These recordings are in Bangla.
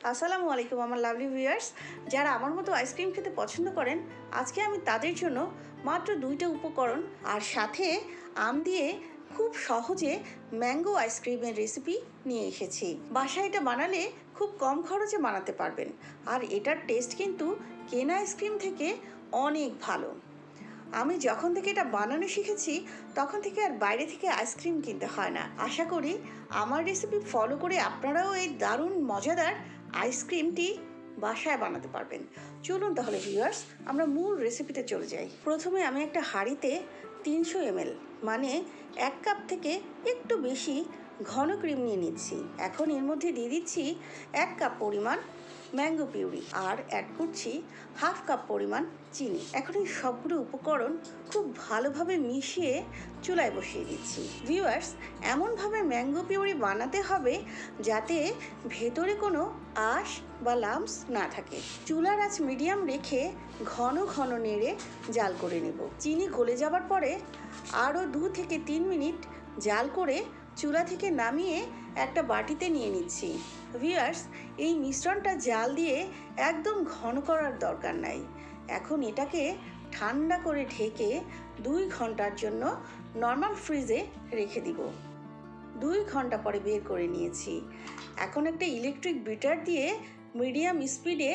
আসসালামু আলাইকুম আমার লাভলি ভিউয়ার্স, যারা আমার মতো আইসক্রিম খেতে পছন্দ করেন, আজকে আমি তাদের জন্য মাত্র 2টা উপকরণ আর সাথে আম দিয়ে খুব সহজে ম্যাঙ্গো আইসক্রিমের রেসিপি নিয়ে এসেছি। বাসায় এটা বানালে খুব কম খরচে বানাতে পারবেন, আর এটার টেস্ট কিন্তু কেনা আইসক্রিম থেকে অনেক ভালো। আমি যখন থেকে এটা বানানো শিখেছি তখন থেকে আর বাইরে থেকে আইসক্রিম কিনতে হয় না। আশা করি আমার রেসিপি ফলো করে আপনারাও এই দারুণ মজাদার আইসক্রিমটি বাসায় বানাতে পারবেন। চলুন তাহলে ভিউয়ার্স, আমরা মূল রেসিপিতে চলে যাই। প্রথমে আমি একটা হাঁড়িতে 300 ml মানে 1 কাপ থেকে একটু বেশি ঘন ক্রিম নিয়ে নিচ্ছি। এখন এর মধ্যে দিয়ে দিচ্ছি 1 কাপ পরিমাণ ম্যাঙ্গো পিউরি আর অ্যাড করছি 1/2 কাপ পরিমাণ চিনি। এখন এই সবগুলো উপকরণ খুব ভালোভাবে মিশিয়ে চুলায় বসিয়ে দিচ্ছি। ভিউয়ার্স, এমনভাবে ম্যাঙ্গো পিউরি বানাতে হবে যাতে ভেতরে কোনো আঁশ বা লাম্পস না থাকে। চুলার আঁচ মিডিয়াম রেখে ঘন ঘন নেড়ে জাল করে নেব। চিনি গলে যাবার পরে আরও 2 থেকে 3 মিনিট জাল করে চুলা থেকে নামিয়ে একটা বাটিতে নিয়ে নিচ্ছি। ভিউয়ার্স, এই মিশ্রণটা জাল দিয়ে একদম ঘন করার দরকার নাই। এখন এটাকে ঠান্ডা করে ঢেকে 2 ঘন্টার জন্য নর্মাল ফ্রিজে রেখে দিব। 2 ঘন্টা পরে বের করে নিয়েছি। এখন একটা ইলেকট্রিক বিটার দিয়ে মিডিয়াম স্পিডে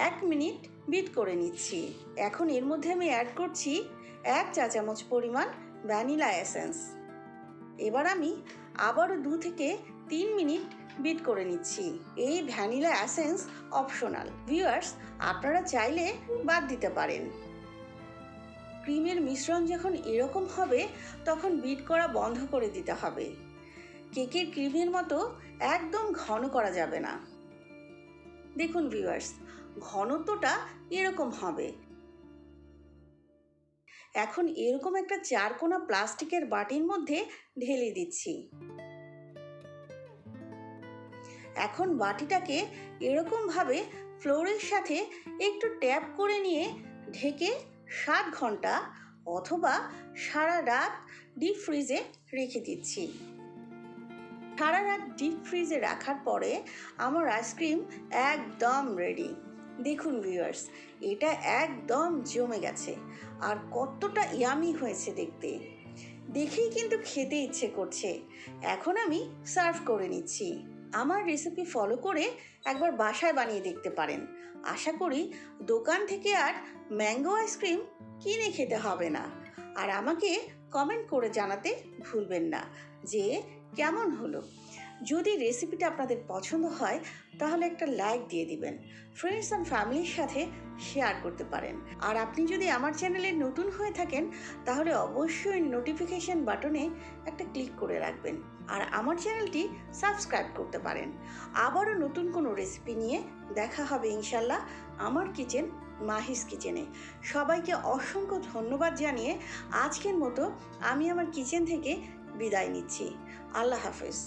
1 মিনিট বিট করে নিচ্ছি। এখন এর মধ্যে আমি অ্যাড করছি 1 চা চামচ পরিমাণ ভ্যানিলা এসেন্স। এবার আমি আবারও 2 থেকে 3 মিনিট বিট করে নিচ্ছি। এই ভ্যানিলা এসেন্স অপশনাল। ভিউয়ার্স, আপনারা চাইলে বাদ দিতে পারেন। ক্রিমের মিশ্রণ যখন এরকম হবে তখন বিট করা বন্ধ করে দিতে হবে। কেকের ক্রিমের মতো একদম ঘন করা যাবে না। দেখুন ভিউয়ার্স, ঘনত্বটা এরকম হবে। এখন এরকম একটা 4 কোনা প্লাস্টিকের বাটির মধ্যে ঢেলে দিচ্ছি। এখন বাটিটাকে এরকমভাবে ফ্লোরের সাথে একটু ট্যাপ করে নিয়ে ঢেকে 7 ঘন্টা অথবা সারা রাত ডিপ ফ্রিজে রেখে দিচ্ছি। সারা রাত ডিপ ফ্রিজে রাখার পরে আমার আইসক্রিম একদম রেডি। দেখুন ভিউয়ার্স, এটা একদম জমে গেছে আর কতটা ইয়ামি হয়েছে দেখতে। দেখেই কিন্তু খেতে ইচ্ছে করছে। এখন আমি সার্ভ করে নিচ্ছি। আমার রেসিপি ফলো করে একবার বাসায় বানিয়ে দেখতে পারেন। আশা করি দোকান থেকে আর ম্যাঙ্গো আইসক্রিম কিনে খেতে হবে না। আর আমাকে কমেন্ট করে জানাতে ভুলবেন না যে কেমন হলো। যদি রেসিপিটা আপনাদের পছন্দ হয় তাহলে একটা লাইক দিয়ে দিবেন। ফ্রেন্ডস অ্যান্ড ফ্যামিলির সাথে শেয়ার করতে পারেন। আর আপনি যদি আমার চ্যানেলে নতুন হয়ে থাকেন তাহলে অবশ্যই নোটিফিকেশন বাটনে একটা ক্লিক করে রাখবেন আর আমার চ্যানেলটি সাবস্ক্রাইব করতে পারেন। আবারও নতুন কোনো রেসিপি নিয়ে দেখা হবে ইনশাল্লাহ আমার কিচেন মাহিস কিচেনে। সবাইকে অসংখ্য ধন্যবাদ জানিয়ে আজকের মতো আমি আমার কিচেন থেকে বিদায় নিচ্ছি। আল্লাহ হাফেজ।